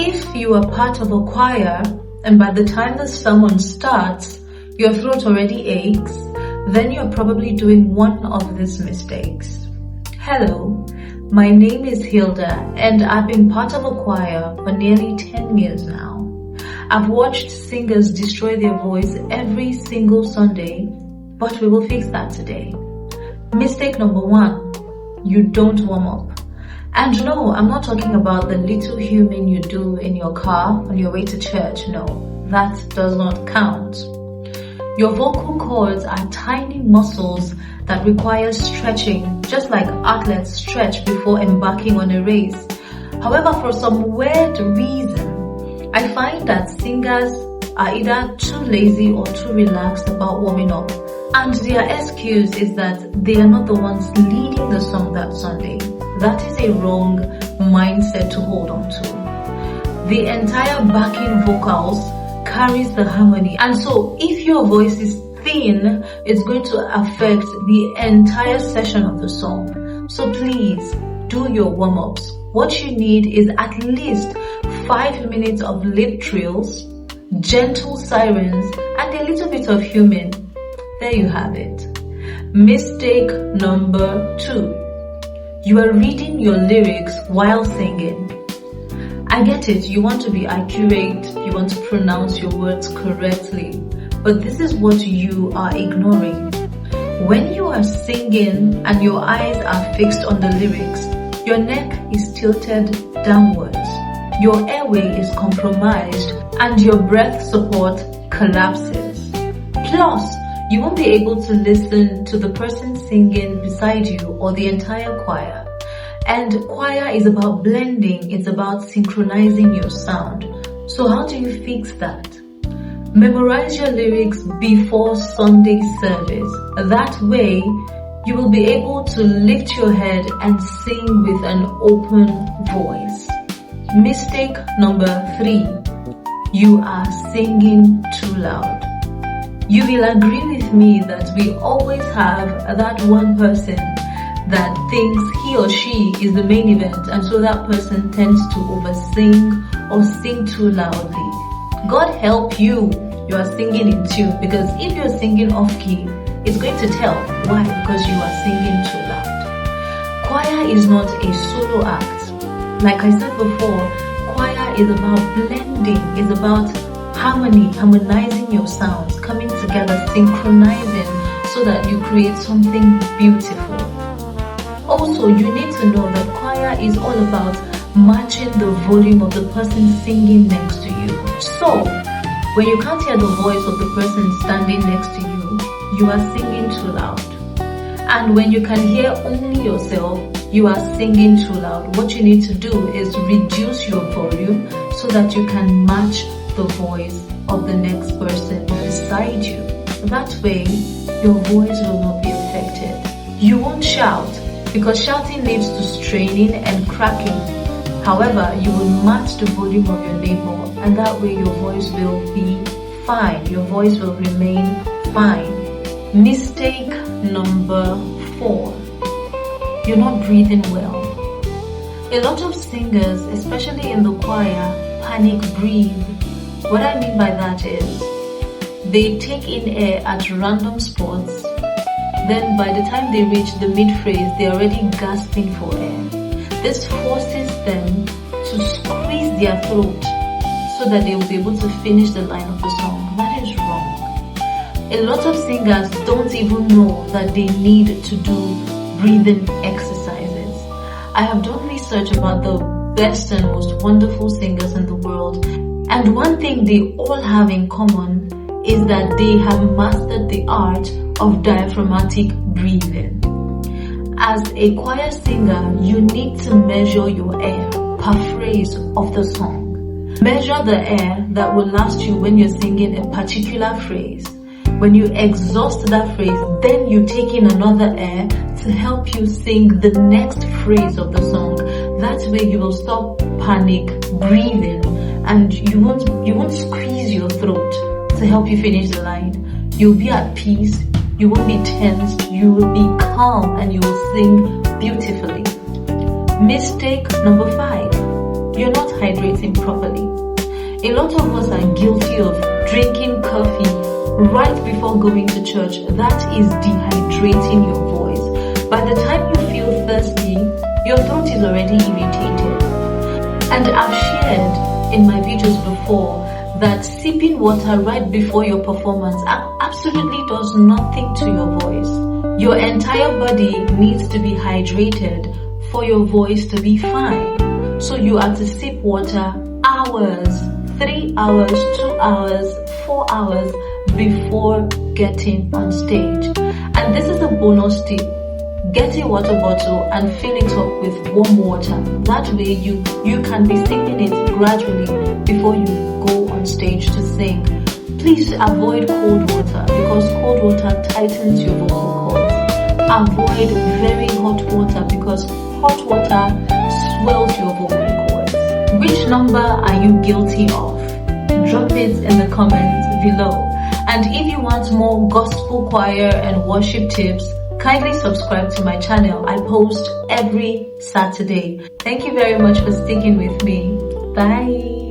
If you are part of a choir and by the time the sermon starts, your throat already aches, then you're probably doing one of these mistakes. Hello, my name is Hilda and I've been part of a choir for nearly 10 years now. I've watched singers destroy their voice every single Sunday, but we will fix that today. Mistake number 1, you don't warm up. And no, I'm not talking about the little humming you do in your car on your way to church. No, that does not count. Your vocal cords are tiny muscles that require stretching, just like athletes stretch before embarking on a race. However, for some weird reason, I find that singers are either too lazy or too relaxed about warming up. And their excuse is that they are not the ones leading the song that Sunday. That is a wrong mindset to hold on to. The entire backing vocals carries the harmony, and so if your voice is thin, it's going to affect the entire session of the song. So please do your warm-ups. What you need is at least 5 minutes of lip trills, gentle sirens, and a little bit of humming. There you have it. Mistake number 2. You are reading your lyrics while singing. I get it, you want to be accurate, you want to pronounce your words correctly, but this is what you are ignoring. When you are singing and your eyes are fixed on the lyrics, your neck is tilted downwards, your airway is compromised, and your breath support collapses. Plus, you won't be able to listen to the person singing beside you or the entire choir. And choir is about blending, it's about synchronizing your sound. So how do you fix that? Memorize your lyrics before Sunday service. That way, you will be able to lift your head and sing with an open voice. Mistake number 3. You are singing too loud. You will agree with me that we always have that one person that thinks he or she is the main event, and so that person tends to oversing or sing too loudly. God help you, you are singing in tune, because if you're singing off key, it's going to tell. Why? Because you are singing too loud. Choir is not a solo act. Like I said before, choir is about blending, it's about harmony, harmonizing your sounds, coming together, synchronizing so that you create something beautiful. Also, you need to know that choir is all about matching the volume of the person singing next to you. So, when you can't hear the voice of the person standing next to you, you are singing too loud. And when you can hear only yourself, you are singing too loud. What you need to do is reduce your volume so that you can match the voice of the next person beside you. That way, your voice will not be affected. You won't shout, because shouting leads to straining and cracking. However, you will match the volume of your neighbor, and that way your voice will be fine. Your voice will remain fine. Mistake number 4. You're not breathing well. A lot of singers, especially in the choir, panic breathe. What I mean by that is, they take in air at random spots. Then by the time they reach the mid-phrase, they're already gasping for air. This forces them to squeeze their throat so that they will be able to finish the line of the song. That is wrong. A lot of singers don't even know that they need to do breathing exercises. I have done research about the best and most wonderful singers in the world, and one thing they all have in common is that they have mastered the art of diaphragmatic breathing. As a choir singer, you need to measure your air per phrase of the song. Measure the air that will last you when you're singing a particular phrase. When you exhaust that phrase, then you take in another air to help you sing the next phrase of the song. That way you will stop panic breathing and you won't squeeze your throat to help you finish the line. You'll be at peace, you won't be tensed, you will be calm, and you will sing beautifully. Mistake number 5. you're not hydrating properly. A lot of us are guilty of drinking coffee right before going to church. That is dehydrating your voice. By the time you feel thirsty, your throat is already irritated. And I've shared in my videos before that sipping water right before your performance absolutely does nothing to your voice. Your entire body needs to be hydrated for your voice to be fine. So you are to sip water hours, 3 hours, 2 hours, 4 hours before getting on stage. And this is a bonus tip. Get a water bottle and fill it up with warm water. That way you can be sipping it gradually before you go on stage to sing. Please avoid cold water because cold water tightens your vocal cords. Avoid very hot water because hot water swells your vocal cords. Which number are you guilty of? Drop it in the comments below. And if you want more gospel choir and worship tips, kindly subscribe to my channel. I post every Saturday. Thank you very much for sticking with me. Bye.